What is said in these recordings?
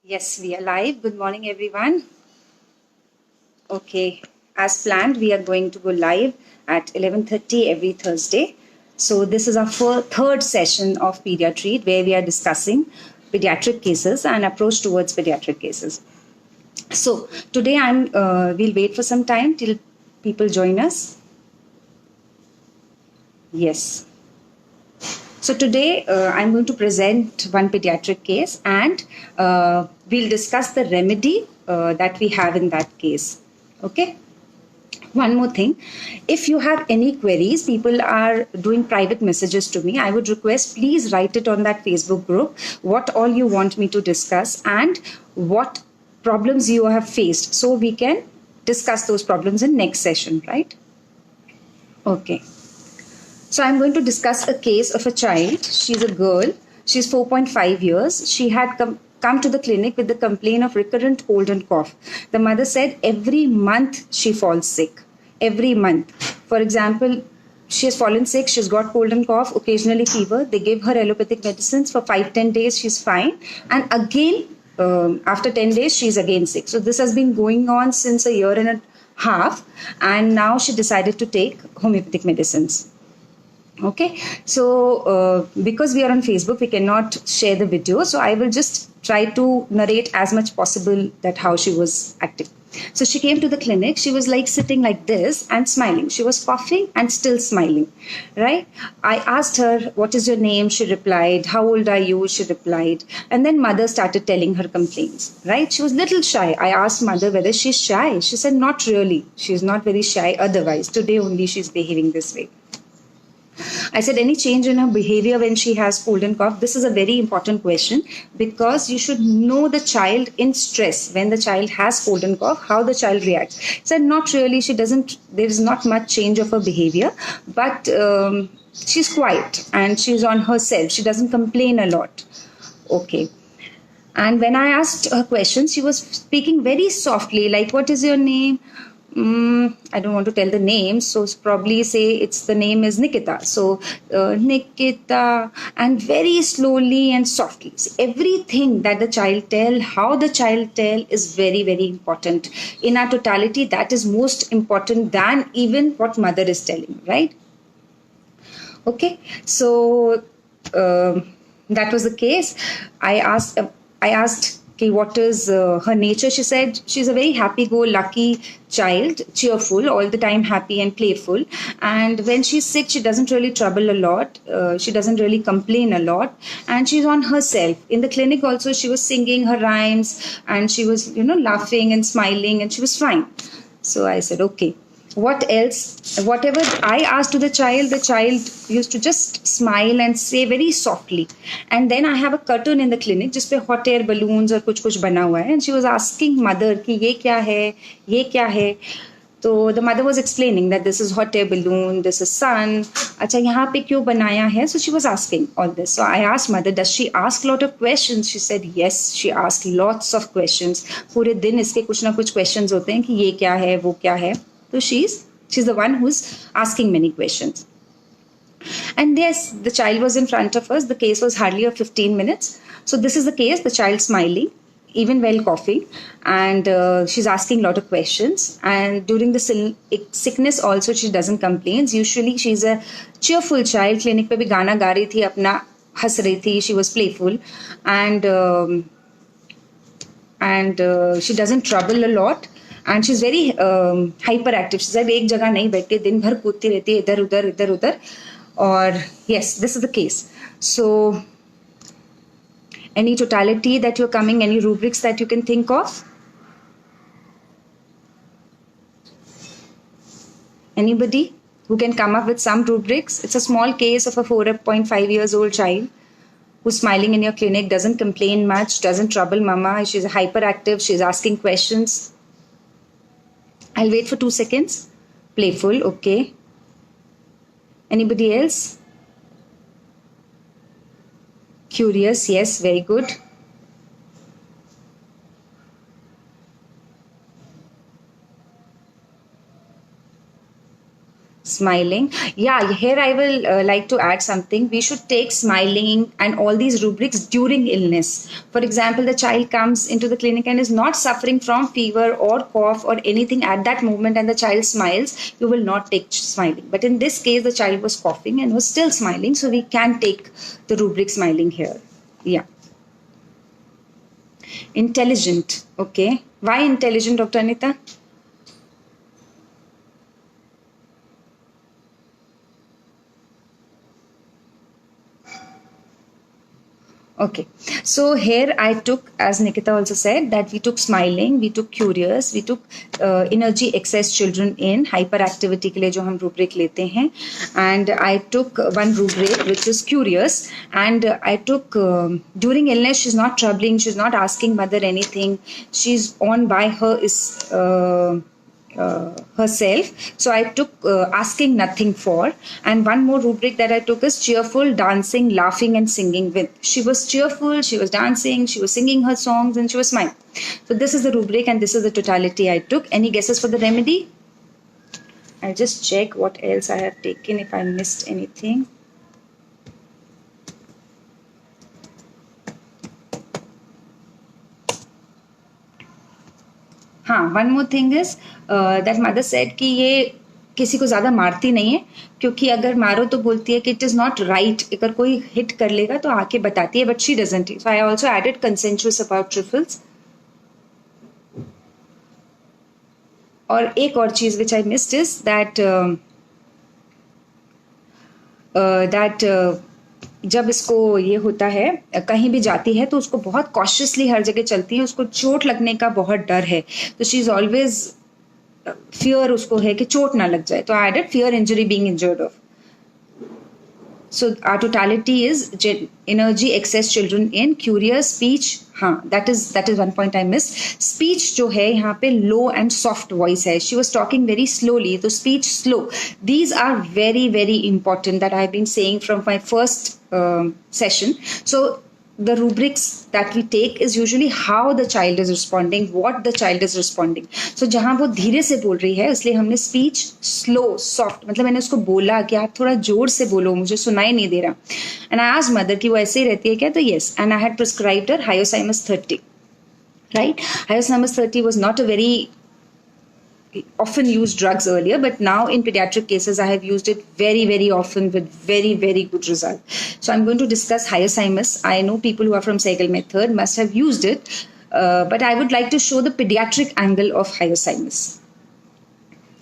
Yes, we are live. Good morning, everyone. Okay, as planned, we are going to go live at 11:30 every Thursday. So this is our third session of Pediatreat, where we are discussing pediatric cases and approach towards pediatric cases. So today we'll wait for some time till people join us. Yes. So today I'm going to present one pediatric case and we'll discuss the remedy that we have in that case. Okay. One more thing, if you have any queries, people are doing private messages to me. I would request please write it on that Facebook group, what all you want me to discuss and what problems you have faced, so we can discuss those problems in next session, right? Okay. So I'm going to discuss a case of a child. She's a girl. She's 4.5 years. She had come to the clinic with the complaint of recurrent cold and cough. The mother said every month she falls sick. Every month. For example, she has fallen sick. She's got cold and cough, occasionally fever. They give her allopathic medicines for 5-10 days. She's fine. And again, after 10 days, she's again sick. So this has been going on since a year and a half. And now she decided to take homeopathic medicines. Okay, so because we are on Facebook, we cannot share the video. So I will just try to narrate as much possible that how she was acting. So she came to the clinic. She was like sitting like this and smiling. She was coughing and still smiling, right? I asked her, "What is your name?" She replied. "How old are you?" She replied. And then mother started telling her complaints, right? She was little shy. I asked mother whether she's shy. She said, "Not really. She's not very shy otherwise. Today only she's behaving this way." I said, any change in her behavior when she has cold and cough? This is a very important question because you should know the child in stress. When the child has cold and cough, how the child reacts. I said, not really. She doesn't, there is not much change of her behavior, but she's quiet and she's on herself. She doesn't complain a lot. Okay. And when I asked her questions, she was speaking very softly, like, what is your name? I don't want to tell the name, so probably say it's the name is Nikita. So Nikita, and very slowly and softly. So everything that the child tell, how the child tell, is very very important. In our totality, that is most important than even what mother is telling, right? Okay, so that was the case. I asked okay, what is her nature. She said she's a very happy-go-lucky child, cheerful, all the time happy and playful. And when she's sick, she doesn't really trouble a lot. She doesn't really complain a lot, and she's on herself. In the clinic, also, she was singing her rhymes, and she was, laughing and smiling, and she was fine. So I said, okay, what else? Whatever I asked to the child used to just smile and say very softly. And then I have a curtain in the clinic just पे hot air balloons और कुछ कुछ बना हुआ है, and she was asking mother कि ये क्या है, ये क्या है. तो the mother was explaining that this is hot air balloon, this is sun. अच्छा यहाँ पे क्यों बनाया है? So she was asking all this. So I asked mother, does she ask a lot of questions? She said yes, she asked lots of questions. पूरे दिन इसके कुछ ना कुछ questions होते हैं कि ये क्या है, वो क्या है. So she's the one who's asking many questions. And yes, the child was in front of us. The case was hardly of 15 minutes. So this is the case, the child smiling, even while coughing, and she's asking a lot of questions. And during the sickness also, she doesn't complain. Usually she's a cheerful child. Clinic pe bhi gana ga rahi thi, apna has rahi thi. She was playful, and she doesn't trouble a lot. And she's very hyperactive. She's like एक जगह नहीं बैठती, दिन भर कूदती रहती है इधर उधर इधर उधर. Or yes, this is the case. So any totality that you're coming, any rubrics that you can think of? Anybody who can come up with some rubrics? It's a small case of a 4.5 years old child who's smiling in your clinic, doesn't complain much, doesn't trouble mama. She's hyperactive. She's asking questions. I'll wait for 2 seconds. Playful, okay. Anybody else? Curious, yes, very good. Smiling. Yeah, here I will like to add something. We should take smiling and all these rubrics during illness. For example, the child comes into the clinic and is not suffering from fever or cough or anything at that moment, and the child smiles, you will not take smiling. But in this case, the child was coughing and was still smiling, so we can take the rubric smiling here. Yeah. Intelligent. Okay. Why intelligent, Dr. Anita? Okay, so here I took, as Nikita also said, that we took smiling, we took curious, we took energy excess children in hyperactivity के लिए जो हम rubric लेते हैं, and I took one rubric which is curious, and I took during illness she's not troubling, she's not asking mother anything, she's on by her is herself. So I took asking nothing for. And one more rubric that I took is cheerful, dancing, laughing and singing with. She was cheerful, she was dancing, she was singing her songs and she was smiling. So this is the rubric and this is the totality I took. Any guesses for the remedy? I'll just check what else I have taken if I missed anything. हाँ, one more thing is that mother said कि ये किसी को ज़्यादा मारती नहीं है, क्योंकि अगर मारो तो बोलती है कि इट इज़ नॉट राइट, अगर कोई हिट कर लेगा तो आके बताती है, but she doesn't. So I also added conscientious about trifles. और एक और चीज़ which I missed is that जब इसको ये होता है, कहीं भी जाती है तो उसको बहुत कॉशियसली हर जगह चलती है, उसको चोट लगने का बहुत डर है, तो शी इज ऑलवेज फियर उसको है कि चोट ना लग जाए, तो I added fear injury being injured of. So our totality is energy excess children in curious speech. हाँ, that is one point I missed. Speech जो है यहाँ पे low and soft voice है. She was talking very slowly, तो speech slow. These are very very important that I have been saying from my first session. So the rubrics that we take is usually how the child is responding, what the child is responding. So जहाँ वो धीरे से बोल रही है, इसलिए हमने speech slow, soft, मतलब मैंने उसको बोला कि आप थोड़ा जोर से बोलो, मुझे सुनाई नहीं दे रहा. And I asked mother कि वो ऐसे ही रहती है क्या, तो yes, and I had prescribed her Hyoscyamus 30. Right? Hyoscyamus 30 was not a very often used drugs earlier, but now in pediatric cases I have used it very very often with very very good result. So I'm going to discuss Hyoscyamus. I know people who are from Sehgal method must have used it, but I would like to show the pediatric angle of Hyoscyamus.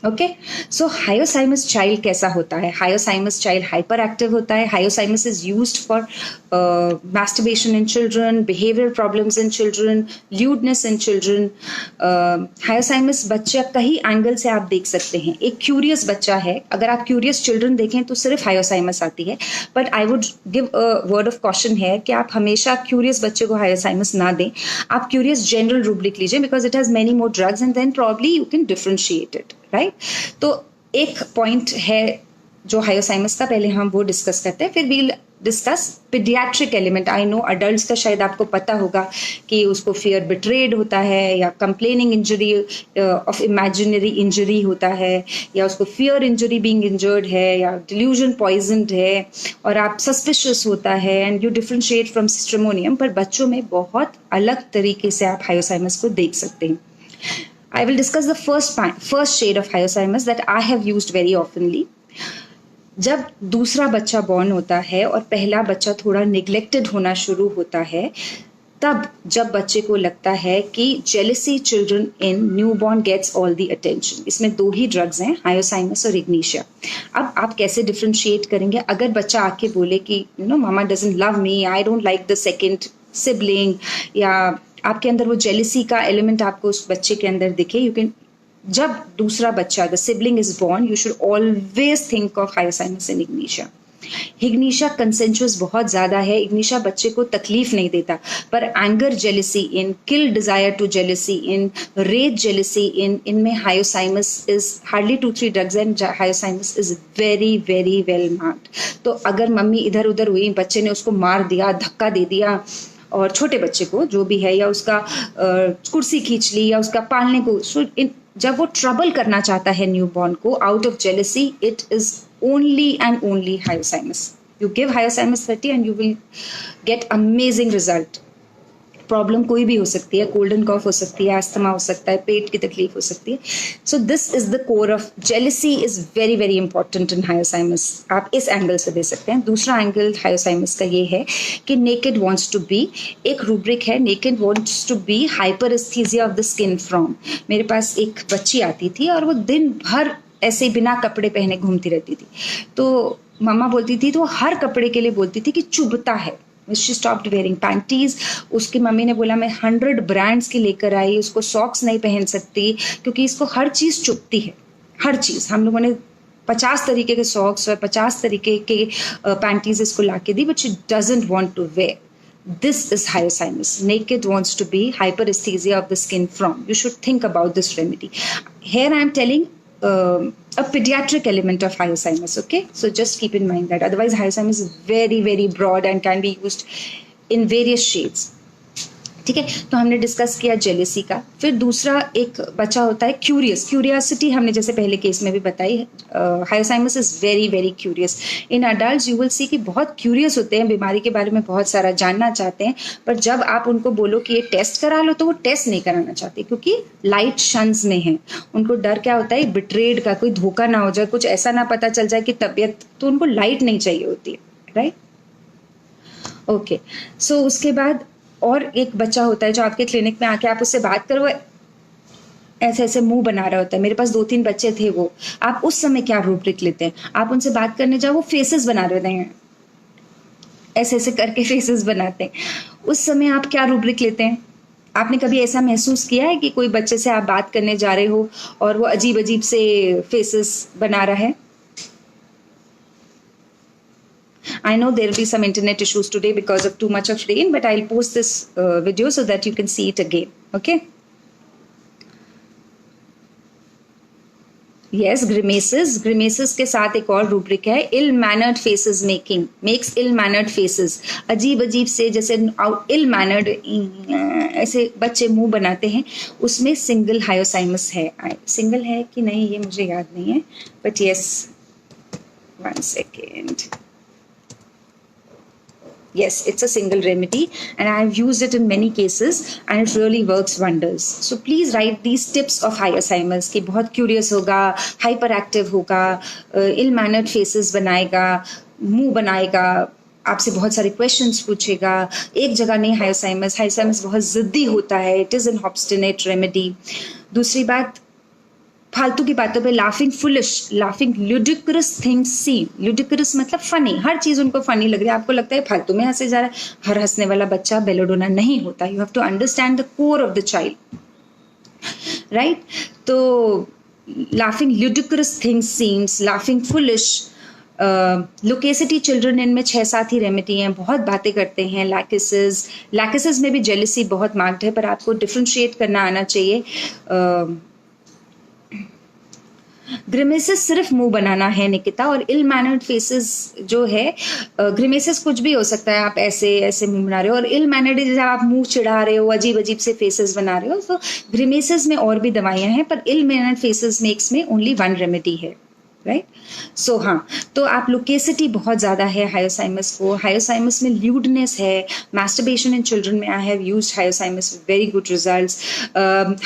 Okay, so hyoscyamus child कैसा होता है? Hyoscyamus child hyper active होता है. Hyoscyamus is used for masturbation in children, behavioral problems in children, lewdness in children. Hyoscyamus बच्चा कई angle से आप देख सकते हैं. एक क्यूरियस बच्चा है, अगर आप क्यूरियस चिल्ड्रन देखें तो सिर्फ हायोसाइमस आती है, but I would give a word of caution है कि आप हमेशा क्यूरियस बच्चे को हायोसाइमस ना दें. आप क्यूरियस जनरल रूब्रिक लीजिए, because it has many more drugs and then probably you can differentiate it. Right, तो एक पॉइंट है जो हायोसाइमस का, पहले हम वो डिस्कस करते हैं, फिर we'll discuss pediatric element. I know adults का शायद आपको पता होगा कि उसको फियर बिट्रेड होता है, या complaining injury of imaginary injury होता है, या उसको फियर इंजरी बीइंग इंजर्ड है, या डिल्यूजन पॉइजनड है, और आप सस्पिशियस होता है and you differentiate from stramonium. पर बच्चों में बहुत अलग तरीके से आप हायोसाइमस को देख सकते हैं. I will discuss the first shade of Hyoscyamus that I have used very oftenly. जब दूसरा बच्चा बॉर्न होता है और पहला बच्चा थोड़ा निग्लेक्टेड होना शुरू होता है, तब जब बच्चे को लगता है कि jealousy children in newborn gets all the attention. इसमें दो ही ड्रग्स हैं, हायोसाइमस और इग्निशिया. अब आप कैसे डिफरेंशिएट करेंगे? अगर बच्चा आके बोले कि mama doesn't love me, I don't like the second sibling, या आपके अंदर वो जेलिसी का एलिमेंट आपको उस बच्चे के अंदर दिखे, यू कैन, जब दूसरा बच्चा the sibling is born, you should always think of hyoscyamus and Ignatia. Ignatia conscientious बहुत ज्यादा है, इग्निशिया बच्चे को तकलीफ नहीं देता, पर anger jealousy in, kill desire to jealousy in, rage jealousy in, इनमें hyoscyamus is hardly 2-3 drugs and hyoscyamus is very very well marked. तो अगर मम्मी इधर उधर हुई, बच्चे ने उसको मार दिया, धक्का दे दिया, और छोटे बच्चे को जो भी है, या उसका कुर्सी खींच ली, या उसका पालने को, जब वो ट्रबल करना चाहता है न्यूबॉर्न को out of jealousy, it is only and only hyoscyamus. You give hyoscyamus 30 and you will get amazing result. Problem कोई भी हो सकती है, कोल्ड एंड कॉफ हो सकती है, अस्थमा हो सकता है, पेट की तकलीफ हो सकती है. So this is the core of jealousy is very very important in hyoscyamus. आप इस एंगल से दे सकते हैं. दूसरा एंगल हायोसाइमस का ये है कि नेकेड वांट्स टू बी, एक रूब्रिक है, naked wants to be hyperesthesia of the skin from. मेरे पास एक बच्ची आती थी और वो दिन भर ऐसे बिना कपड़े पहने घूमती रहती थी. तो मम्मा बोलती थी, तो वो हर कपड़े के लिए बोलती थी कि चुभता है. She stopped wearing panties. उसकी मम्मी ने बोला मैं 100 ब्रांड्स की लेकर आई, उसको सॉक्स नहीं पहन सकती क्योंकि इसको हर चीज़ चुभती है, हर चीज़. हम लोगों ने 50 तरीके के सॉक्स और 50 तरीके के पैंटीज इसको ला के दी, but she doesn't want to wear. This is hyoscyamus. Naked wants to be hyperesthesia of the skin from. You should think about this remedy. Here I am telling a pediatric element of hyoscyamus. Okay, so just keep in mind that. Otherwise, hyoscyamus is very very broad and can be used in various shades. ठीक है, तो हमने discuss किया jealousy का. फिर दूसरा एक बच्चा होता है क्यूरियस. क्यूरियोसिटी हमने जैसे पहले केस में भी बताई. Hyoscyamus is very very curious. In adults you will see कि बहुत क्यूरियस होते हैं, बीमारी के बारे में बहुत सारा जानना चाहते हैं, पर जब आप उनको बोलो कि ये टेस्ट करा लो तो वो टेस्ट नहीं कराना चाहते क्योंकि लाइट शंस में है. उनको डर क्या होता है, बिट्रेड का, कोई धोखा ना हो जाए, कुछ ऐसा ना पता चल जाए कि तबीयत, तो उनको लाइट नहीं चाहिए होती है. Right, okay. सो उसके बाद और एक बच्चा होता है जो आपके क्लिनिक में आके आप उससे बात करो, ऐसे ऐसे मुंह बना रहा होता है. मेरे पास 2-3 बच्चे थे वो. आप उस समय क्या रूब्रिक लेते हैं? आप उनसे बात करने जाओ, वो फेसेस बना रहे होते हैं, ऐसे ऐसे करके फेसेस बनाते हैं. उस समय आप क्या रूब्रिक लेते हैं? आपने कभी ऐसा महसूस किया है कि कोई बच्चे से आप बात करने जा रहे हो और वो अजीब अजीब से फेसेस बना रहा है? I know there will be some internet issues today because of too much of rain, but I'll post this video so that you can see it again. Okay? Yes, grimaces. Grimaces के साथ एक और rubric है, ill-mannered faces making, makes ill-mannered faces. अजीब अजीब से, जैसे ill-mannered ऐसे बच्चे मुंह बनाते हैं, उसमें सिंगल हायोसाइमस है. सिंगल है कि नहीं ये मुझे याद नहीं है, but yes, 1 second. Yes, it's a single remedy and I have used it in many cases and it really works wonders. So please write these tips of hyoscyamus कि बहुत curious होगा, hyperactive होगा, ill-mannered faces बनाएगा, मुंह बनाएगा, आपसे बहुत सारे क्वेश्चंस पूछेगा, एक जगह नहीं. हायोसाइमस बहुत जिद्दी होता है. It is an obstinate remedy. दूसरी बात, फालतू की बातों पे laughing foolish, laughing ludicrous things scene. Ludicrous मतलब फनी, हर चीज उनको फनी लग रही है, आपको लगता है फालतू में हंसे जा रहा है. हर हंसने वाला बच्चा बेलोडोना नहीं होता. You have to understand the core of the child. Right, तो laughing ludicrous things scenes, laughing foolish, loquacity children, इनमें 6-7 ही रेमेडी हैं. बहुत बातें करते हैं. लैकिसेस में भी जेलिसी बहुत मार्क्ड है, पर आपको डिफ्रेंशिएट करना आना चाहिए. ग्रिमेसेस सिर्फ मुंह बनाना है निकिता, और इल मैनर्ड फेसेस जो है, ग्रिमेसेस कुछ भी हो सकता है. आप ऐसे ऐसे मुंह बना रहे हो, और इल मैनर्ड जैसे आप मुंह चिढ़ा रहे हो, अजीब अजीब से फेसेस बना रहे हो. तो ग्रिमेसेस में और भी दवाइयां हैं, पर इल मैनर्ड फेसेस मेक्स में ओनली 1 रेमेडी है. राइट, सो हाँ, तो आप लोकेसिटी बहुत ज़्यादा है हायोसाइमस को. हायोसाइमस में ल्यूडनेस है. मैस्टरबेशन इन चिल्ड्रन में I have used hyoscyamus, very good results.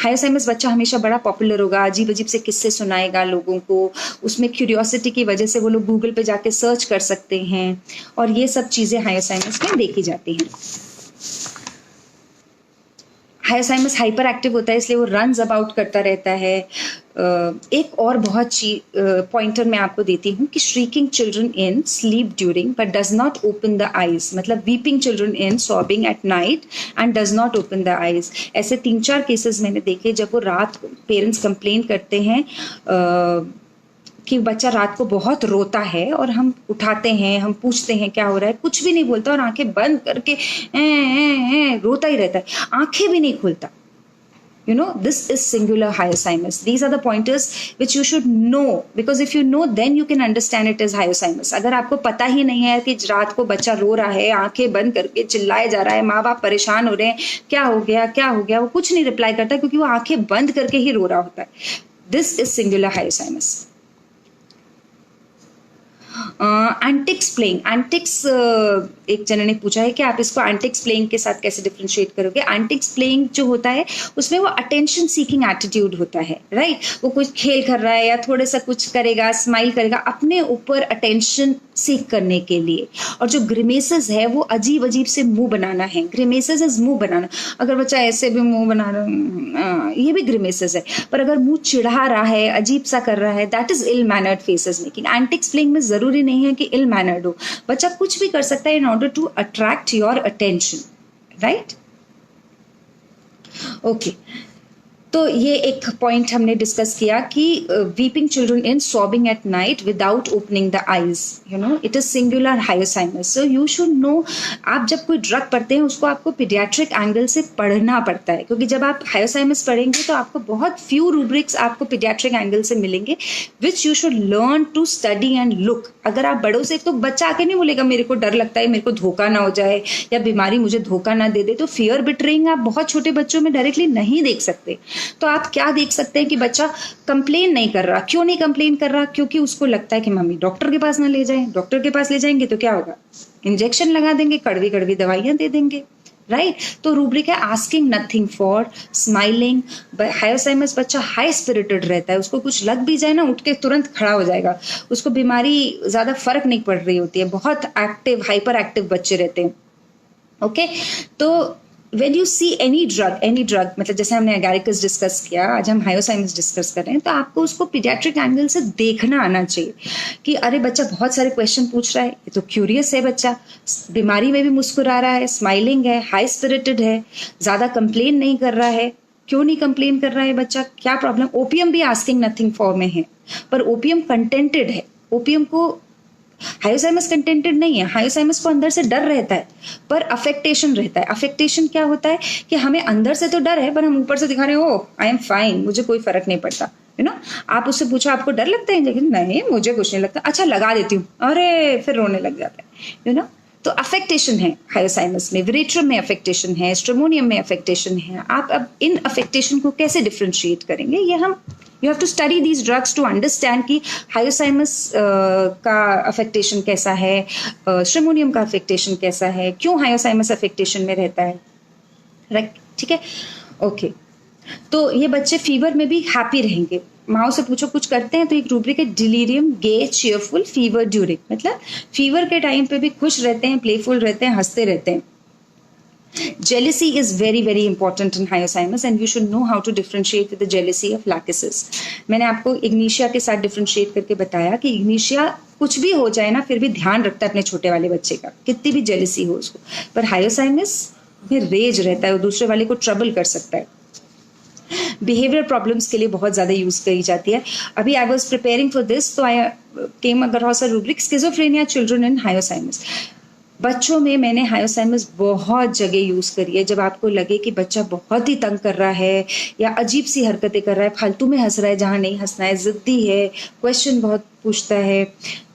Hyoscyamus बच्चा हमेशा बड़ा पॉपुलर होगा, अजीब अजीब से किस्से सुनाएगा लोगों को. उसमें क्यूरियोसिटी की वजह से वो लोग गूगल पे जाके सर्च कर सकते हैं, और ये सब चीज़ें हायोसाइमस में देखी जाती हैं. हायोसाइमस हाइपर एक्टिव होता है, इसलिए वो रन्स अबाउट करता रहता है. एक और बहुत पॉइंटर मैं आपको देती हूँ कि shrieking children in sleep during but does not open the eyes. मतलब weeping children in sobbing at night and does not open the eyes. ऐसे 3-4 केसेस मैंने देखे जब वो रात पेरेंट्स कंप्लेन करते हैं कि बच्चा रात को बहुत रोता है, और हम उठाते हैं, हम पूछते हैं क्या हो रहा है, कुछ भी नहीं बोलता, और आंखें बंद करके रोता ही रहता है, आंखें भी नहीं खोलता. You know, this is singular hyoscyamus. These are the pointers which you should know, because if you know then you can understand it as hyoscyamus. अगर आपको पता ही नहीं है कि रात को बच्चा रो रहा है, आंखें बंद करके चिल्लाए जा रहा है, माँ बाप परेशान हो रहे हैं, क्या हो गया क्या हो गया, वो कुछ नहीं रिप्लाई करता क्योंकि वो आंखें बंद करके ही रो रहा होता है. This is singular hyoscyamus. Antics playing. Antics एक जने ने पूछा है कि आप इसको एंटिक्स प्लेइंग के साथ कैसे डिफ्रेंशिएट करोगे. एंटिक्स प्लेइंग जो होता है उसमें वो अटेंशन सीकिंग एटीट्यूड होता है, राइट. वो कुछ खेल कर रहा है या थोड़ा सा कुछ करेगा, स्माइल करेगा अपने ऊपर अटेंशन सीक करने के लिए. और जो ग्रिमेसेस है वो अजीब अजीब से मुंह बनाना है. ग्रिमेसेस इज मुंह बनाना. अगर बच्चा ऐसे भी मुंह बना रहा, ये भी ग्रिमेसेस है. पर अगर मुंह चिढ़ा रहा है, अजीब सा कर रहा है, that is ill mannered faces making. Antics playing में जरूरी नहीं है कि इल मैनर्ड हो. बच्चा कुछ भी कर सकता है in order to attract your attention, right. Okay, तो ये एक पॉइंट हमने डिस्कस किया कि weeping children in sobbing at night without opening the eyes, you know, it is singular hyoscyamus. So you should know. आप जब कोई ड्रग पढ़ते हैं उसको आपको पीडियाट्रिक एंगल से पढ़ना पड़ता है, क्योंकि जब आप hyoscyamus पढ़ेंगे तो आपको बहुत फ्यू रूब्रिक्स आपको पीडियाट्रिक एंगल से मिलेंगे which you should learn to study and look. अगर आप बड़ों से, तो बच्चा आके नहीं बोलेगा मेरे को डर लगता है, मेरे को धोखा ना हो जाए या बीमारी मुझे धोखा ना दे दे. तो फियर बिट्रेइंग आप बहुत छोटे बच्चों में डायरेक्टली नहीं देख सकते. तो आप क्या देख सकते हैं कि बच्चा कंप्लेन नहीं कर रहा. क्यों नहीं कंप्लेन कर रहा? क्योंकि उसको लगता है कि मम्मी डॉक्टर के पास ना ले जाए. डॉक्टर के पास ले जाएंगे तो क्या होगा? इंजेक्शन लगा देंगे, कड़वी कड़वी दवाइयां दे देंगे, राइट. तो रूब्रिक है asking nothing for, smiling. hyoscyamus बच्चा हाई स्पिरिटेड रहता है. उसको कुछ लग भी जाए ना, उठ के तुरंत खड़ा हो जाएगा. उसको बीमारी ज्यादा फर्क नहीं पड़ रही होती है. बहुत एक्टिव, हाइपर एक्टिव बच्चे रहते हैं. ओके, तो when you see any drug, मतलब जैसे हमने एगारिकस डिस्कस किया, आज हम hyoscyamus डिस्कस कर रहे हैं, तो आपको उसको पीडियाट्रिक एंगल से देखना आना चाहिए कि अरे बच्चा बहुत सारे क्वेश्चन पूछ रहा है, ये तो क्यूरियस है बच्चा, बीमारी में भी मुस्कुरा रहा है, स्माइलिंग है, हाई स्पिरिटेड है, ज्यादा कंप्लेन नहीं कर रहा है. क्यों नहीं कंप्लेन कर रहा है बच्चा? क्या प्रॉब्लम? ओपियम भी आस्किंग नथिंग फॉर में है, पर ओपियम कंटेंटेड है. ओपियम को hyoscyamus कंटेंटेड नहीं है. hyoscyamus को अंदर से डर रहता है, पर अफेक्टेशन रहता है. अफेक्टेशन क्या होता है कि हमें अंदर से तो डर है, पर हम ऊपर से दिखा रहे हैं ओ आई एम फाइन, मुझे कोई फर्क नहीं पड़ता. यू नो, आप उससे पूछो आपको डर लगता है, लेकिन नहीं मुझे कुछ नहीं लगता, अच्छा लगा देती हूँ, अरे फिर रोने लग जाता है. यू नो, तो अफेक्टेशन है hyoscyamus में, विरेट्रम में अफेक्टेशन है, स्ट्रेमोनियम में अफेक्टेशन है. आप अब इन अफेक्टेशन को कैसे डिफ्रेंशिएट करेंगे? ये हम you have to study these drugs to understand कि hyoscyamus का अफेक्टेशन कैसा है, स्ट्रेमोनियम का अफेक्टेशन कैसा है, क्यों hyoscyamus अफेक्टेशन में रहता है, राइट. ठीक है, ओके. तो ये बच्चे फीवर में भी हैप्पी रहेंगे. माओ से पूछो कुछ करते हैं तो एक रूब्रिक है डिलीरियम, गे, चीयरफुल, फीवर ड्यूरिंग. मतलब फीवर के टाइम पे भी खुश रहते हैं, प्लेफुल रहते हैं, हंसते रहते हैं. Jealousy is very very important in hyoscyamus and you should know how to differentiate with the jealousy of lachesis. मैंने आपको इग्निशिया के साथ डिफरेंशिएट करके बताया कि इग्निशिया कुछ भी हो जाए ना फिर भी ध्यान रखता है अपने छोटे वाले बच्चे का, कितनी भी जेलिसी हो उसको. पर hyoscyamus में रेज रहता है, वो दूसरे वाले को ट्रबल कर सकता है. बिहेवियर प्रॉब्लम्स के लिए बहुत ज़्यादा यूज़ करी जाती है. अभी I was preparing for this, तो I came across a rubric schizophrenia children in hyoscyamus. बच्चों में मैंने hyoscyamus बहुत जगह यूज़ करी है. जब आपको लगे कि बच्चा बहुत ही तंग कर रहा है या अजीब सी हरकतें कर रहा है, फालतू में हंस रहा है जहाँ नहीं हंसना है, ज़िद्दी है, क्वेश्चन बहुत पूछता है,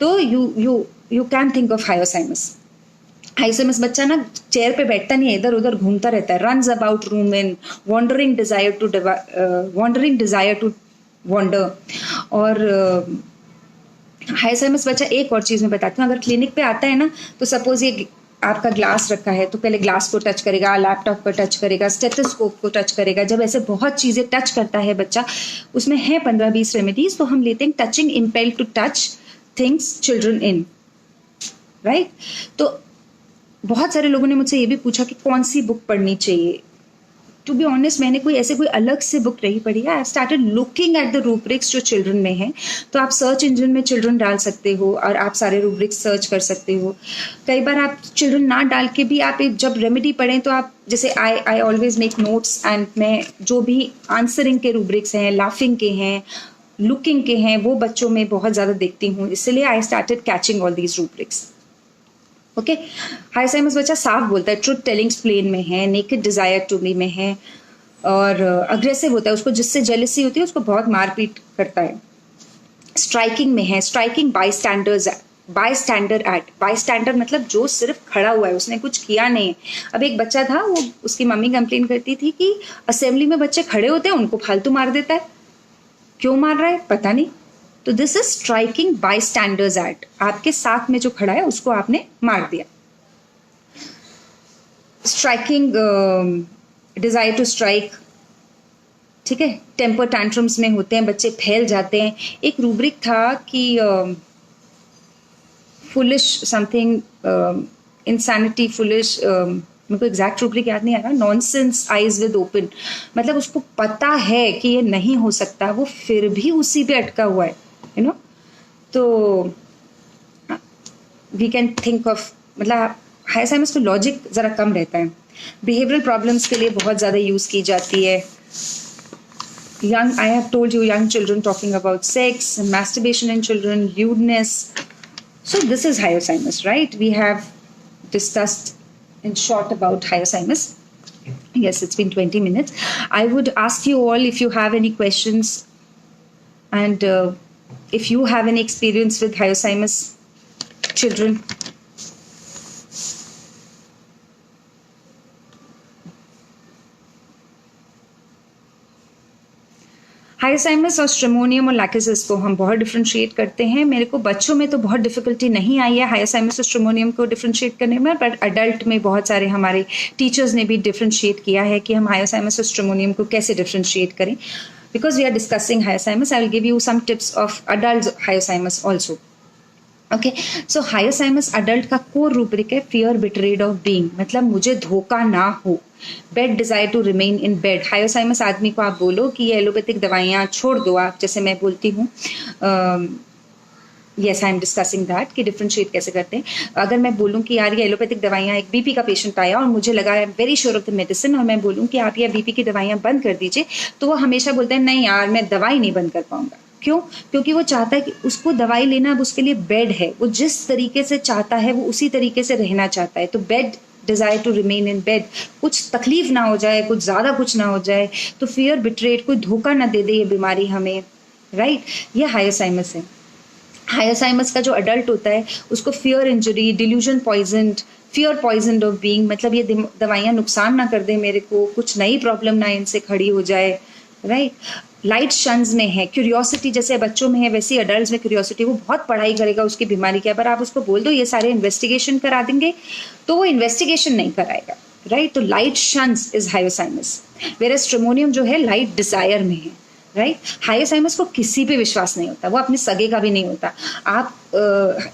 तो you can think of hyoscyamus. hyoscyamus बच्चा ना चेयर पे बैठता नहीं है, इधर उधर घूमता रहता है, runs about room in wandering desire to wander. और hyoscyamus बच्चा एक और चीज़ मैं बताती हूँ, अगर क्लिनिक पे आता है ना, तो सपोज ये आपका ग्लास रखा है तो पहले ग्लास को टच करेगा, लैपटॉप को टच करेगा, स्टेथोस्कोप को टच करेगा. जब ऐसे बहुत चीज़ें टच करता है बच्चा, उसमें है 15-20 रेमेडीज, तो हम लेते हैं touching impel to touch things children in, right. तो बहुत सारे लोगों ने मुझसे ये भी पूछा कि कौन सी बुक पढ़नी चाहिए. टू बी ऑनेस्ट मैंने कोई अलग से बुक नहीं पढ़ी है. I started looking at the rubrics जो चिल्ड्रन में है. तो आप सर्च इंजन में चिल्ड्रन डाल सकते हो और आप सारे रूब्रिक्स सर्च कर सकते हो. कई बार आप चिल्ड्रन ना डाल के भी आप जब रेमेडी पढ़ें तो आप जैसे I always make notes, and मैं जो भी आंसरिंग के रूब्रिक्स हैं, लाफिंग के हैं, लुकिंग के हैं, वो बच्चों में बहुत ज़्यादा देखती हूँ. इसलिए I started catching all these rubrics. Okay, hyoscyamus बच्चा साफ बोलता है, ट्रुथ टेलिंग प्लेन में है, नेकेड डिजायर टू मी में है, और अग्रेसिव होता है, उसको जिससे जेलसी होती है उसको बहुत मारपीट करता है। स्ट्राइकिंग में है, स्ट्राइकिंग बायस्टैंडर एक्ट। बायस्टैंडर मतलब जो सिर्फ खड़ा हुआ है, उसने कुछ किया नहीं। अब एक बच्चा था, वो उसकी मम्मी कंप्लेन करती थी कि असेंबली में बच्चे खड़े होते हैं उनको फालतू मार देता है, क्यों मार रहा है पता नहीं। तो दिस इज स्ट्राइकिंग बायस्टैंडर्स एक्ट। आपके साथ में जो खड़ा है उसको आपने मार दिया। स्ट्राइकिंग डिजायर टू स्ट्राइक, ठीक है, टेम्पर टैंट्रम्स में होते हैं बच्चे, फैल जाते हैं। एक रूब्रिक था कि फुलिश समथिंग, इंसैनिटी, फुलिश, मेरे को एग्जैक्ट रूब्रिक याद नहीं आ रहा, नॉनसेंस आइज विद ओपन, मतलब उसको पता है कि ये नहीं हो सकता, वो फिर भी उसी पे अटका हुआ है, यू नो। तो वी कैन थिंक ऑफ, मतलब हायर साइंस में लॉजिक जरा कम रहता है। बिहेवियरल प्रॉब्लम्स के लिए बहुत ज़्यादा यूज़ की जाती है। Young, I have told you, young children talking about sex, masturbation in children, lewdness. So this is hyoscyamus, right? We have discussed in short about hyoscyamus. Yes, it's been 20 minutes. I would ask you all if you have any questions, and if you have any experience with hyoscyamus children. हाइसाइमस और stramonium और लैक्सिस को हम बहुत differentiate करते हैं। मेरे को बच्चों में तो बहुत डिफिकल्टी नहीं आई है हाइसाइमस और स्ट्रेमोनियम को डिफ्रेंशिएट करने में, बट अडल्ट में बहुत सारे हमारे टीचर्स ने भी डिफ्रेंशिएट किया है कि हम हाइसाइमस और स्ट्रेमोनियम को कैसे डिफ्रेंशिएट करें। Because we are discussing hyoscyamus, I will give you some tips of adult hyoscyamus also. Okay, so hyoscyamus adult का कोर रूब्रिक है फियर बिटरेड ऑफ बीइंग, मतलब मुझे धोखा ना हो। Bed desire to remain in bed, hyoscyamus आदमी को आप बोलो कि ये एलोपैथिक दवाइयाँ छोड़ दो आप, जैसे मैं बोलती हूँ, yes I am discussing that कि डिफ्रेंशिएट कैसे करते हैं। अगर मैं बोलूँ कि यार ये एलोपैथिक दवाइयाँ, एक बीपी का पेशेंट आया और मुझे लगा I am very sure of the medicine, और मैं बोलूँ कि आप ये बीपी की दवाइयाँ बंद कर दीजिए, तो वो हमेशा बोलते हैं नहीं यार मैं दवाई नहीं बंद कर पाऊंगा। क्यों? क्योंकि वो चाहता है कि उसको दवाई लेना अब उसके लिए बेड है, वो जिस तरीके से चाहता है वो उसी तरीके से रहना चाहता है। तो bed desire to remain in bed, कुछ तकलीफ ना हो जाए, कुछ ज़्यादा कुछ ना हो जाए, तो फियर बिट्रेड, कोई धोखा ना दे दे ये बीमारी हमें, राइट? ये हाइसाइमस है। हाइसाइमस का जो अडल्ट होता है उसको fear injury, delusion poisoned, fear poisoned of being, मतलब ये दवाइयाँ नुकसान ना कर दे मेरे को, कुछ नई प्रॉब्लम ना इनसे खड़ी हो जाए, राइट? लाइट शंस में है, क्यूरियोसिटी जैसे बच्चों में है वैसे अडल्ट में क्यूरियोसिटी, वो बहुत पढ़ाई करेगा उसकी बीमारी के, पर आप उसको बोल दो ये सारे इन्वेस्टिगेशन करा देंगे तो वो इन्वेस्टिगेशन नहीं कराएगा, राइट? तो light shuns is hyoscyamus, where stramonium जो है लाइट डिजायर में है, राइट? हाइसाइमस को किसी पे विश्वास नहीं होता, वो अपने सगे का भी नहीं होता। आप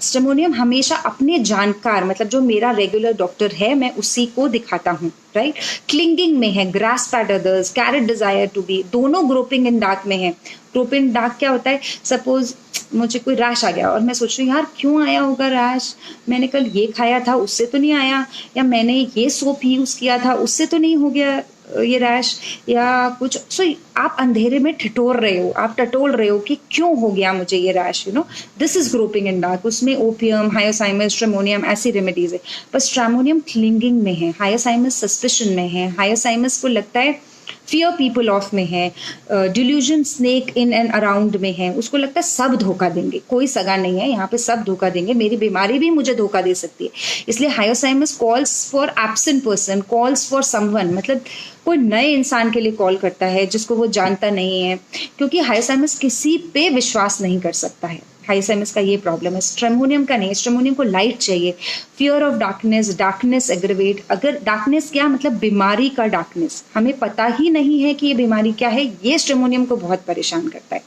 स्ट्रेमोनियम हमेशा अपने जानकार, मतलब जो मेरा रेगुलर डॉक्टर है मैं उसी को दिखाता हूँ, राइट? क्लिंगिंग में है, grasp at others, carried desire to be, दोनों ग्रोपिंग इन डार्क में है। ग्रोपिंग इन डार्क क्या होता है? सपोज मुझे कोई रैश आ गया और मैं सोच रही हूँ यार क्यों आया होगा रैश, मैंने कल ये खाया था उससे तो नहीं आया, या मैंने ये सोप यूज किया था उससे तो नहीं हो गया ये रैश, या कुछ। सो आप अंधेरे में ठिठोर रहे हो, आप टटोल रहे हो कि क्यों हो गया मुझे ये rash, you know, this is groping in dark. उसमें ओपियम, हाइसाइमस, स्ट्रेमोनियम ऐसी रेमेडीज है, पर स्ट्रेमोनियम क्लिंगिंग में है, हाइसाइमस सस्पिशन में है, हाइसाइमस को लगता है फियर पीपल ऑफ में है, delusion snake in and around में है, उसको लगता है सब धोखा देंगे, कोई सगा नहीं है यहाँ पे, सब धोखा देंगे, मेरी बीमारी भी मुझे धोखा दे सकती है। इसलिए hyoscyamus calls for absent person, calls for someone, मतलब कोई नए इंसान के लिए कॉल करता है जिसको वो जानता नहीं है, क्योंकि हाइसाइमस किसी पे विश्वास नहीं कर सकता है। हाइसाइमस का ये प्रॉब्लम है, स्ट्रेमोनियम का नहीं। स्ट्रेमोनियम को लाइट चाहिए, fear of darkness, darkness aggravate. अगर डार्कनेस क्या मतलब बीमारी का डार्कनेस, हमें पता ही नहीं है कि ये बीमारी क्या है, ये स्ट्रेमोनियम को बहुत परेशान करता है।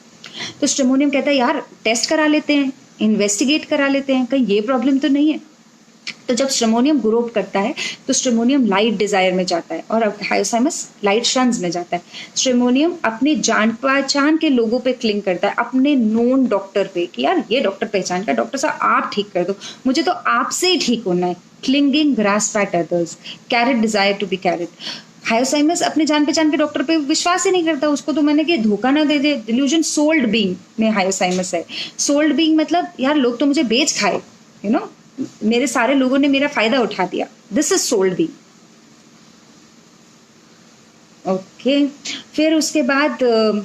तो स्ट्रेमोनियम कहता है यार टेस्ट करा लेते हैं, इन्वेस्टिगेट करा लेते हैं, कहीं ये प्रॉब्लम तो नहीं है। तो जब स्ट्रेमोनियम ग्रोप करता है तो स्ट्रेमोनियम लाइट डिजायर में जाता है और हाइसाइमस लाइट शंस में जाता है। स्ट्रेमोनियम अपने जान पहचान के लोगों पे क्लिंग करता है, अपने नोन डॉक्टर पे, कि यार ये डॉक्टर पहचान का, डॉक्टर साहब आप ठीक कर दो, मुझे तो आपसे ही ठीक होना है। Clinging, grasp at others, carried desire to be carried. Hyoscyamus अपने जान पहचान के डॉक्टर पे विश्वास ही नहीं करता, उसको तो मैंने कि धोखा ना दे दे। डिल्यूजन सोल्ड बीइंग में हाइसाइमस है। सोल्ड बीइंग मतलब यार लोग तो मुझे बेच खाए, यू नो, मेरे सारे लोगों ने मेरा फायदा उठा दिया, this is sold being. Okay फिर उसके बाद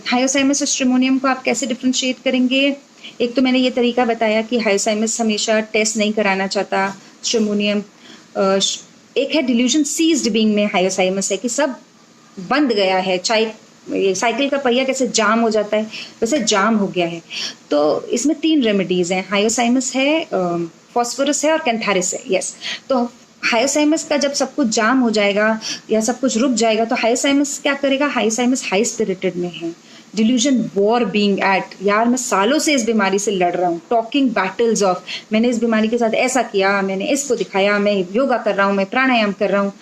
हायोसाइमस और स्ट्रेमोनियम को आप कैसे डिफ्रेंशिएट करेंगे? एक तो मैंने ये तरीका बताया कि हायोसाइमस हमेशा टेस्ट नहीं कराना चाहता, स्ट्रेमोनियम एक है डिल्यूजन सीज्ड बीइंग में हायोसाइमस है कि सब बंद गया है, चाहे ये साइकिल का पहिया कैसे जाम हो जाता है वैसे जाम हो गया है। तो इसमें 3 रेमेडीज हैं, हायोसाइमस है, फॉस्फोरस है और कैंथारिस है। यस, तो हायोसाइमस का जब सब कुछ जाम हो जाएगा या सब कुछ रुक जाएगा तो हायोसाइमस क्या करेगा? हायोसाइमस हाई स्पिरिटेड में है, डिल्यूजन वॉर बीइंग एट, यार मैं सालों से इस बीमारी से लड़ रहा हूँ, टॉकिंग बैटल्स ऑफ, मैंने इस बीमारी के साथ ऐसा किया, मैंने इसको दिखाया, मैं योगा कर रहा हूँ, मैं प्राणायाम कर रहा हूँ,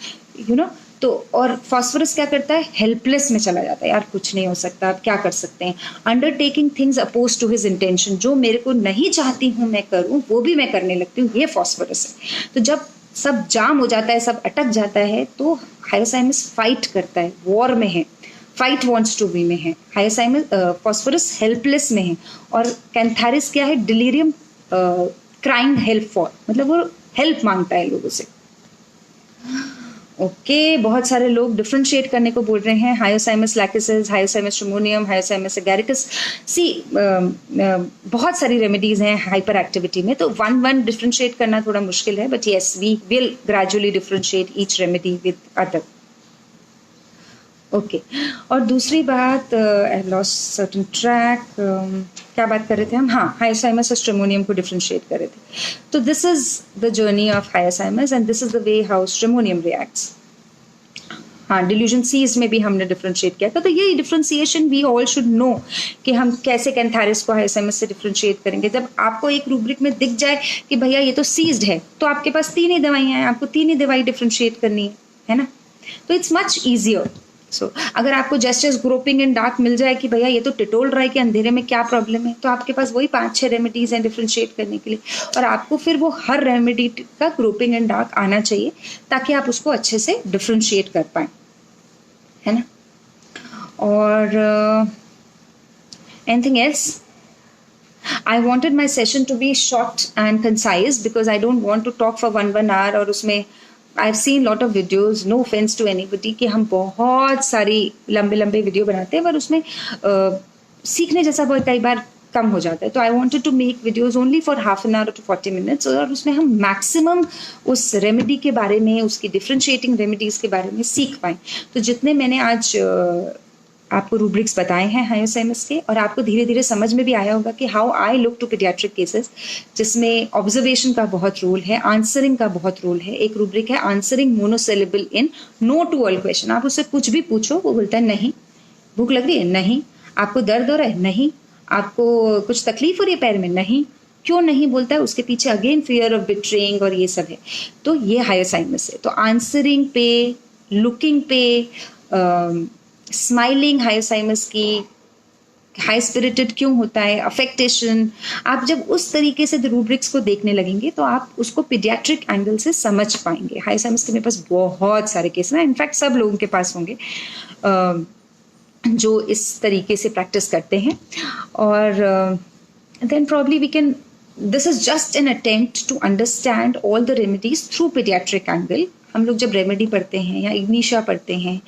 यू नो। तो और फॉस्फोरस क्या करता है? हेल्पलेस में चला जाता है, यार कुछ नहीं हो सकता, आप क्या कर सकते हैं, undertaking things oppose to his intention, जो मेरे को नहीं चाहती हूँ मैं करूँ वो भी मैं करने लगती हूँ, ये फॉस्फोरस है। तो जब सब जाम हो जाता है, सब अटक जाता है, तो हायोसाइमस फाइट करता है, वॉर में है, फाइट वॉन्ट्स टू बी में है, हायोसाइमस फॉस्फोरस हेल्पलेस में है, और कैंथारिस क्या है? डिलीरियम क्राइंग हेल्प फॉर, मतलब वो हेल्प मांगता है लोगों से। ओके बहुत सारे लोग डिफ्रेंशिएट करने को बोल रहे हैं, hyoscyamus lactis, hyoscyamus stramonium, hyoscyamus agaricus. See बहुत सारी रेमेडीज हैं हाइपर एक्टिविटी में, तो वन डिफ्रेंशिएट करना थोड़ा मुश्किल है, but yes we will gradually differentiate each remedy with other. Okay और दूसरी बात, आई लॉस्ट सर्टेन ट्रैक, क्या बात कर रहे थे हम? हाँ, हायोसाइमस और स्ट्रेमोनियम को डिफ्रेंशिएट कर रहे थे। तो this is the journey of hyoscyamus and this is the way how stramonium reacts. हाँ, डिल्यूजन सीज में भी हमने डिफ्रेंशिएट किया था, तो ये differentiation we all should know कि हम कैसे कैंथारिस को हायोसाइमस से डिफ्रेंशिएट करेंगे। जब आपको एक रूब्रिक में दिख जाए कि भैया ये तो सीज्ड है, तो आपके पास 3 ही दवाइयाँ हैं, आपको 3 ही दवाई डिफ्रेंशिएट करनी है ना, तो इट्स मच ईजियर। सो अगर आपको जस्ट ग्रोपिंग इन डार्क मिल जाए कि भैया ये तो टिटोल रहा है कि अंधेरे में क्या प्रॉब्लम है, तो आपके पास वही 5-6 रेमेडीज हैं डिफ्रेंशिएट करने के लिए, और आपको फिर वो हर रेमेडी का ग्रोपिंग इन डार्क आना चाहिए ताकि आप उसको अच्छे से डिफ्रेंशिएट कर पाए, है ना। और anything else? I wanted my session to be short and concise because I don't want to talk for one hour, और उसमें I've seen lot of videos, no offense to anybody, कि हम बहुत सारी लंबे लंबे वीडियो बनाते हैं पर उसमें सीखने जैसा बहुत कई बार कम हो जाता है। तो I wanted to make videos only for half an hour to 40 minutes, और उसमें हम मैक्सिमम उस रेमेडी के बारे में, उसकी डिफ्रेंशिएटिंग रेमेडीज के बारे में सीख पाएँ। तो जितने मैंने आज आपको रूब्रिक्स बताए हैं हायोसाइमस के, और आपको धीरे धीरे समझ में भी आया होगा कि how I look to pediatric cases, जिसमें ऑब्जर्वेशन का बहुत रोल है, आंसरिंग का बहुत रोल है। एक रूब्रिक है answering monosyllable in no to all question. आप उससे कुछ भी पूछो वो बोलता है नहीं। भूख लग रही है? नहीं। आपको दर्द हो रहा है? नहीं। आपको कुछ तकलीफ हो रही है पैर में? नहीं। क्यों नहीं बोलता है? उसके पीछे अगेन फियर ऑफ बिट्रेइंग और ये सब है। तो ये हायोसाइमस है। तो आंसरिंग पे, लुकिंग पे, स्माइलिंग हायोसाइमस की, हाई स्पिरिटेड क्यों होता है, अफेक्टेशन, आप जब उस तरीके से रूब्रिक्स को देखने लगेंगे तो आप उसको पीडियाट्रिक एंगल से समझ पाएंगे। हायोसाइमस के मेरे पास बहुत सारे केस हैं, इनफैक्ट सब लोगों के पास होंगे जो इस तरीके से प्रैक्टिस करते हैं। और then probably we can, this is just an attempt to understand all the remedies through pediatric angle. हम लोग जब रेमेडी पढ़ते हैं या इग्निशिया पढ़ते हैं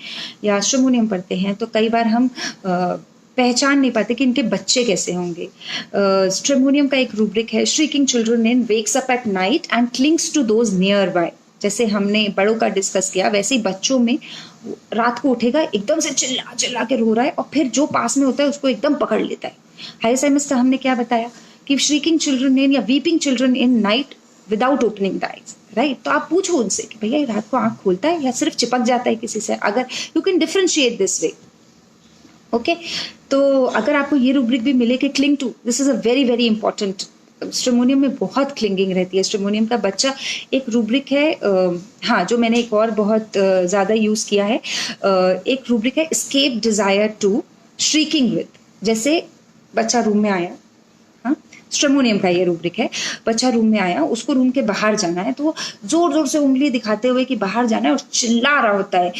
या स्ट्रेमोनियम पढ़ते हैं तो कई बार हम पहचान नहीं पाते कि इनके बच्चे कैसे होंगे। स्ट्रेमोनियम का एक रूब्रिक है, shrieking children in wakes up at night and clings to those near by. जैसे हमने बड़ों का डिस्कस किया, वैसे ही बच्चों में रात को उठेगा, एकदम से चिल्ला चिल्ला के रो रहा है और फिर जो पास में होता है उसको एकदम पकड़ लेता है। हायोसाइमस का हमने क्या बताया कि श्रीकिंग चिल्ड्रन इन या weeping children in night without opening the eyes, right. तो आप पूछो उनसे कि भैया रात को आंख खोलता है या सिर्फ चिपक जाता है किसी से, अगर you can differentiate this way. Okay, तो अगर आपको ये रूब्रिक भी मिले कि cling to, this is a very very important. Stramonium में बहुत क्लिंगिंग रहती है। स्ट्रेमोनियम का बच्चा एक रूब्रिक है, हाँ, जो मैंने एक और बहुत ज़्यादा यूज़ किया है, एक रूब्रिक है escape desire to shrieking with. जैसे बच्चा रूम में आया, स्ट्रेमोनियम का ये रूब्रिक है, बच्चा रूम में आया, उसको रूम के बाहर जाना है, तो वो जोर जोर से उंगली दिखाते हुए कि बाहर जाना है और चिल्ला रहा होता है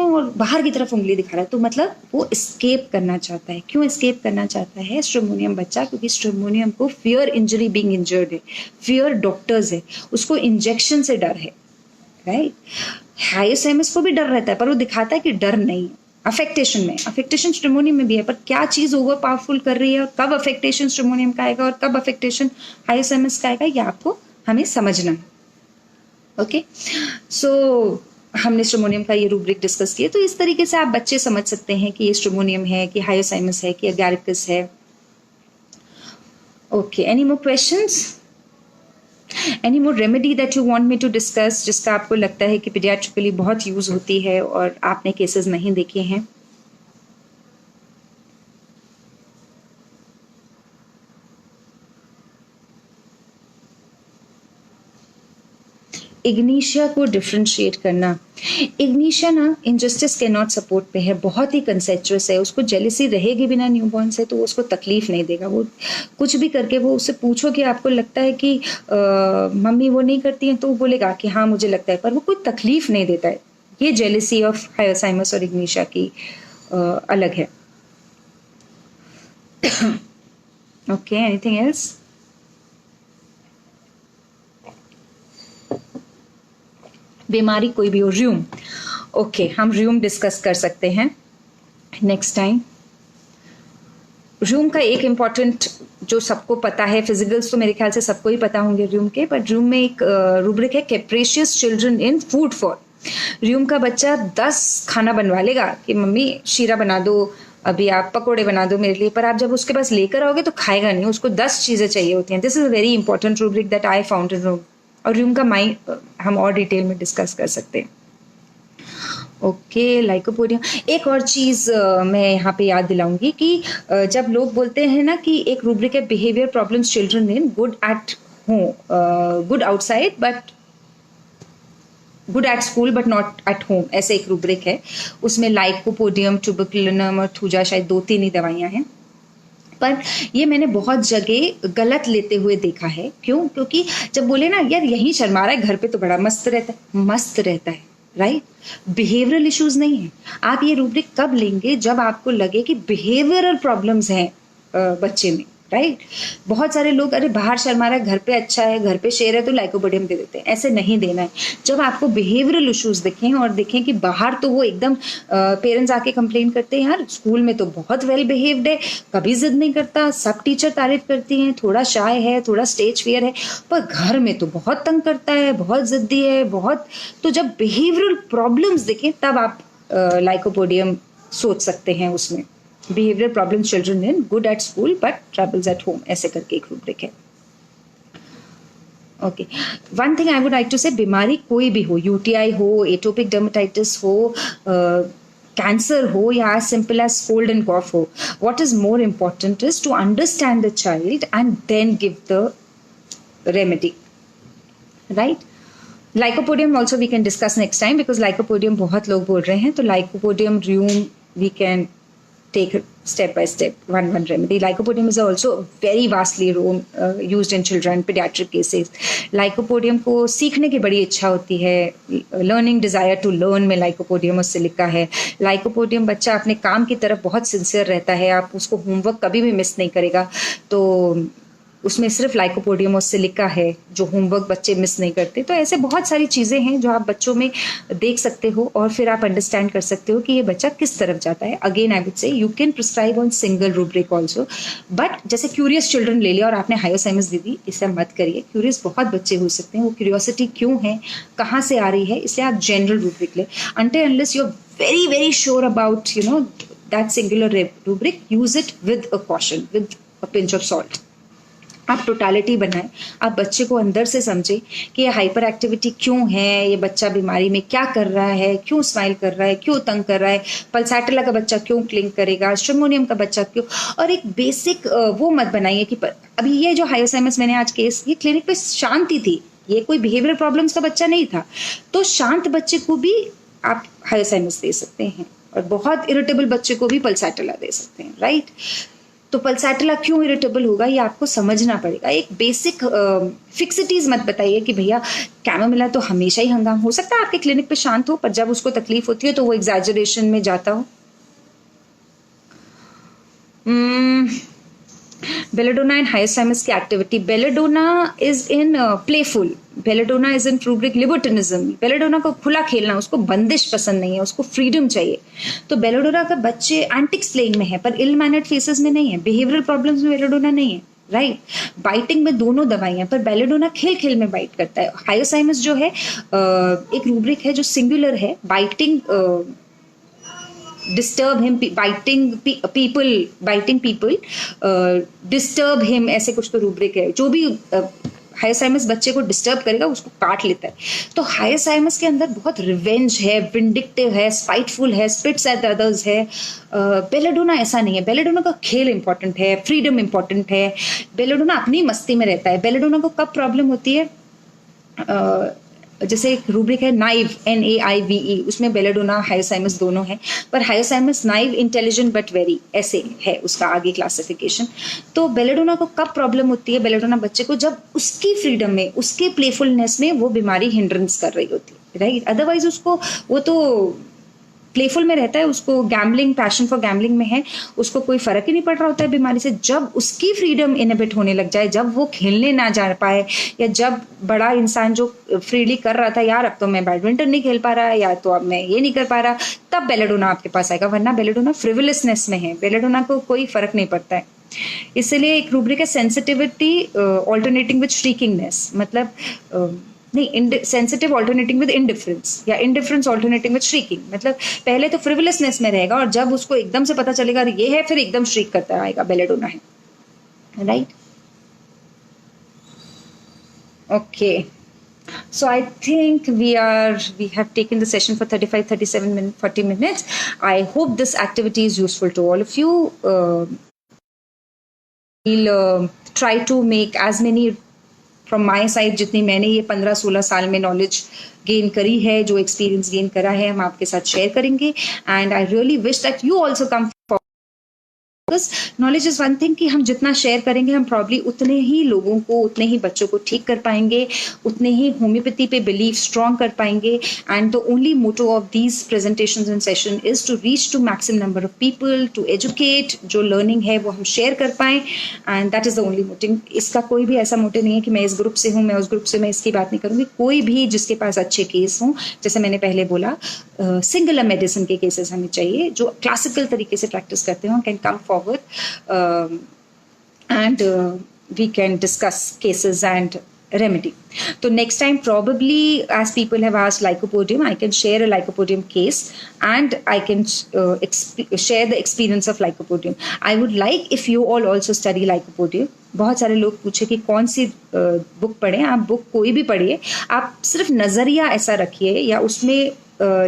और बाहर की तरफ उंगली दिखा रहा है, तो मतलब वो एस्केप करना चाहता है। क्यों एस्केप करना चाहता है स्ट्रेमोनियम बच्चा? क्योंकि स्ट्रेमोनियम को फियर इंजरी बीइंग इंजर्ड है, फियर डॉक्टर्स है, उसको इंजेक्शन से डर है, राइट। हायोसाइमस को भी डर रहता है पर वो दिखाता है कि डर नहीं है। अफेक्टेशन में, अफेक्टेशन स्ट्रेमोनियम में भी है, पर क्या चीज ओवर पावरफुल कर रही है और कब अफेक्टेशन स्ट्रेमोनियम का आएगा और कब अफेक्टेशन हायोसाइमस का आएगा, ये आपको हमें समझना है। ओके, सो हमने स्ट्रेमोनियम का ये रूब्रिक डिस्कस किया, तो इस तरीके से आप बच्चे समझ सकते हैं कि ये स्ट्रेमोनियम है, कि हायोसाइमस है, कि एगारिकस है। Okay, any more questions? Any more remedy that you want me to discuss, जिसका आपको लगता है कि पीडियाट्रिकली बहुत यूज होती है और आपने केसेस नहीं देखे हैं? इग्निशिया को डिफ्रेंशिएट करना, इग्निशिया ना इनजस्टिस के नॉट सपोर्ट पे है, बहुत ही कंसेचुअस है, उसको जेलिसी रहेगी बिना न्यूबॉर्न से तो उसको तकलीफ नहीं देगा। वो कुछ भी करके, वो उससे पूछो कि आपको लगता है कि मम्मी वो नहीं करती है, तो वो बोलेगा कि हाँ मुझे लगता है, पर वो कोई तकलीफ नहीं देता है। ये जेलिसी ऑफ हायोसाइमस और इग्निशिया की अलग है। Okay, anything else? बीमारी कोई भी हो, र्यूम, ओके, हम र्यूम डिस्कस कर सकते हैं नेक्स्ट टाइम। र्यूम का एक इम्पॉर्टेंट जो सबको पता है, फिजिकल्स तो मेरे ख्याल से सबको ही पता होंगे र्यूम के, पर र्यूम में एक रूब्रिक है, कैप्रेशियस चिल्ड्रन इन फूड फॉर। र्यूम का बच्चा 10 खाना बनवा लेगा कि मम्मी शीरा बना दो, अभी आप पकोड़े बना दो मेरे लिए, पर आप जब उसके पास लेकर आओगे तो खाएगा नहीं, उसको 10 चीजें चाहिए होती हैं। This is a very important rubric that I found in rheum. और र्यूम का माइंड हम और डिटेल में डिस्कस कर सकते हैं। Okay, lycopodium. एक और चीज मैं यहाँ पे याद दिलाऊंगी कि जब लोग बोलते हैं ना कि एक रूब्रिक है behaviour problems children in good at home, good outside but good at school but not at home, ऐसे एक रूब्रिक है। उसमें लाइकोपोडियम, ट्यूबरकुलिनम और थूजा, शायद 2-3 ही दवाइयां हैं, पर ये मैंने बहुत जगह गलत लेते हुए देखा है। क्यों? क्योंकि जब बोले ना यार यही शर्मा रहा है, घर पे तो बड़ा मस्त रहता है, मस्त रहता है, राइट? बिहेवियरल इश्यूज नहीं है। आप ये रूब्रिक कब लेंगे? जब आपको लगे कि बिहेवियरल प्रॉब्लम्स हैं बच्चे में, राइट? बहुत सारे लोग अरे बाहर शर्मा रहा है, घर पे अच्छा है, घर पे शेर है तो लाइकोपोडियम दे देते हैं। ऐसे नहीं देना है। जब आपको बिहेवियरल इश्यूज दिखें और देखें कि बाहर तो वो एकदम पेरेंट्स आके कंप्लेन करते हैं यार स्कूल में तो बहुत वेल बिहेव्ड है, कभी जिद नहीं करता, सब टीचर तारीफ करती हैं, थोड़ा शाय है, थोड़ा स्टेज फियर है, पर घर में तो बहुत तंग करता है, बहुत जिद्दी है, बहुत। तो जब बिहेवियरल प्रॉब्लम्स दिखें तब आप लाइकोपोडियम सोच सकते हैं उसमें। Behavior problems children in good at school but troubles at home, ऐसे करके एक रूब्रिक है। Okay, one thing I would like to say, बीमारी कोई भी हो, यूटीआई हो, एटोपिक डर्मेटाइटिस हो, कैंसर हो, या as simple as cold and cough हो, what is more important is to understand the child and then give the remedy, right? Lycopodium also we can discuss next time because Lycopodium बहुत लोग बोल रहे हैं, तो Lycopodium rheum we can take it step by step, one remedy. Lycopodium is also very vastly used in children, pediatric cases. Lycopodium को सीखने की बड़ी इच्छा होती है, learning desire to learn में Lycopodium उससे लिखा है। Lycopodium बच्चा अपने काम की तरफ बहुत सिंसियर रहता है, आप उसको होमवर्क कभी भी मिस नहीं करेगा, तो उसमें सिर्फ लाइकोपोडियम उससे लिखा है, जो होमवर्क बच्चे मिस नहीं करते। तो ऐसे बहुत सारी चीज़ें हैं जो आप बच्चों में देख सकते हो और फिर आप अंडरस्टैंड कर सकते हो कि ये बच्चा किस तरफ जाता है। Again I would say you can prescribe on single rubric also, but जैसे क्यूरियस चिल्ड्रन ले लिया और आपने हायोसाइमस दे दी, इसे मत करिए। क्यूरियस बहुत बच्चे हो सकते हैं, वो क्यूरियोसिटी क्यों है, कहाँ से आ रही है, इसलिए आप जनरल रूब्रिक ले। Until unless you are very very sure about you know that singular rubric, use it with a caution, with a pinch of salt. आप टोटालिटी बनाएं, आप बच्चे को अंदर से समझें कि ये हाइपर एक्टिविटी क्यों है, ये बच्चा बीमारी में क्या कर रहा है, क्यों स्माइल कर रहा है, क्यों तंग कर रहा है, पल्सैटिला का बच्चा क्यों क्लिंग करेगा, स्ट्रेमोनियम का बच्चा क्यों। और एक बेसिक वो मत बनाइए कि अभी ये जो हायोसाइमस मैंने आज केस, ये क्लिनिक पे शांति थी, ये कोई बिहेवियरल प्रॉब्लम्स का बच्चा नहीं था, तो शांत बच्चे को भी आप हायोसाइमस दे सकते हैं और बहुत इरिटेबल बच्चे को भी पल्सैटिला दे सकते हैं, राइट? तो पल्सैटिला क्यों इरिटेबल होगा ये आपको समझना पड़ेगा। एक बेसिक फिक्सिटीज मत बताइए कि भैया कैमोमिला तो हमेशा ही हंगाम, हो सकता है आपके क्लिनिक पे शांत हो, पर जब उसको तकलीफ होती है तो वो एग्जैजरेशन में जाता हो। बेलेडोना एंड हायोसाइमस की activity. Belladonna is in playful. Belladonna is in rubric libertinism. Belladonna को खुला खेलना, उसको बंदिश पसंद नहीं है, उसको फ्रीडम चाहिए. तो बेलेडोना का बच्चे एंटिक्स प्लेइंग में है पर इल मैनर्ड फेसेस में नहीं है. बिहेवियरल प्रॉब्लम्स में बेलेडोना नहीं है. राइट. बाइटिंग में दोनों दवाइयां, पर बेलेडोना खेल खेल में बाइट करता है. हायोसाइमस जो है एक रूब्रिक है जो सिंगुलर है. Biting disturb him, biting people, disturb him, ऐसे कुछ तो रूब्रिक है. जो भी हायोसाइमस बच्चे को डिस्टर्ब करेगा उसको काट लेता है. तो हायोसाइमस के अंदर बहुत रिवेंज है, विंडिक्टिव है, स्पाइटफुल है, स्पिट्स एट अदर्स है. बेलेडोना ऐसा नहीं है. बेलेडोना का खेल इंपॉर्टेंट है, फ्रीडम इंपॉर्टेंट है. बेलेडोना अपनी मस्ती में रहता है. बेलेडोना को कब प्रॉब्लम होती है, जैसे एक रूब्रिक है नाइव, NAIVE, उसमें बेलेडोना हायोसाइमस दोनों है. पर hyoscyamus naive, intelligent but very, ऐसे है उसका आगे क्लासिफिकेशन. तो बेलेडोना को कब प्रॉब्लम होती है, बेलेडोना बच्चे को जब उसकी फ्रीडम में, उसके प्लेफुलनेस में वो बीमारी हिंड्रेंस कर रही होती है. राइट. अदरवाइज उसको, वो तो प्लेफुल में रहता है, उसको गैम्बलिंग, पैशन फॉर गैम्बलिंग में है, उसको कोई फर्क ही नहीं पड़ रहा होता है बीमारी से. जब उसकी फ्रीडम इनहिबिट होने लग जाए, जब वो खेलने ना जा पाए, या जब बड़ा इंसान जो फ्रीली कर रहा था, यार अब तो मैं बैडमिंटन नहीं खेल पा रहा, या तो अब मैं ये नहीं कर पा रहा, तब बेलेडोना आपके पास आएगा. वरना बेलेडोना फ्रिवलसनेस में है. बेलेडोना को कोई फर्क नहीं पड़ता है. इसलिए एक रूब्रिक है सेंसिटिविटी ऑल्टरनेटिंग विद श्रीकिंगनेस. मतलब नहीं, सेंसिटिव ऑल्टरनेटिंग विद इंडिफरेंस, या इंडिफरेंस ऑल्टरनेटिंग विद श्रीकिंग. मतलब पहले तो फ्रिवलसनेस में रहेगा और जब उसको एकदम से पता चलेगा ये है, फिर एकदम श्रीक करता आएगा. बेलेडोना है. Right. Okay. So I think we have taken the session for 35, 37 minutes, 40 minutes. I hope this activity is useful to all of you. We'll try to make as many from my side, जितनी मैंने ये 15-16 साल में knowledge gain करी है, जो experience gain करा है, हम आपके साथ शेयर करेंगे. And I really wish that you also come for. Knowledge is one thing कि हम जितना शेयर करेंगे, हम प्रॉब्ली उतने ही लोगों को, उतने ही बच्चों को ठीक कर पाएंगे, उतने ही होम्योपैथी पे बिलीफ स्ट्रॉन्ग कर पाएंगे. And the only motto of these presentations and session is to reach to maximum number of people, to educate. जो लर्निंग है वो हम शेयर कर पाएं, and that is the only motive. इसका कोई भी ऐसा मोटिव नहीं है कि मैं इस ग्रुप से हूँ, मैं उस ग्रुप से, मैं इसकी बात नहीं करूँगी. कोई भी जिसके पास अच्छे केस हों, जैसे मैंने पहले बोला, सिंगुलर मेडिसिन के केसेस हमें चाहिए, जो क्लासिकल तरीके से प्रैक्टिस करते हो, can come forward and we can discuss cases and remedy. So next time, probably, as people have asked lycopodium, I can share a lycopodium case and I can share the experience of lycopodium. I would like if you all also study lycopodium. बहुत सारे लोग पूछे कि कौन सी book पढ़ें. आप book कोई भी पढ़िए, आप सिर्फ नज़रिया ऐसा रखिए या उसमें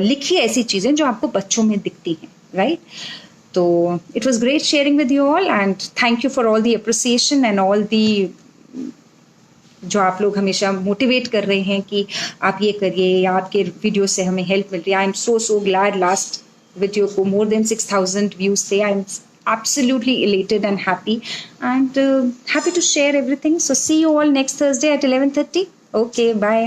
लिखिए ऐसी चीज़ें जो आपको बच्चों में दिखती हैं. Right. So it was great sharing with you all, and thank you for all the appreciation and all the जो आप लोग हमेशा मोटिवेट कर रहे हैं कि आप ये करिए, या आपके वीडियो से हमें हेल्प मिल रही है. I am so glad. Last video को more than 6,000 views थे. I am absolutely elated and happy, and happy to share everything. So see you all next Thursday at 11:30. Okay, bye.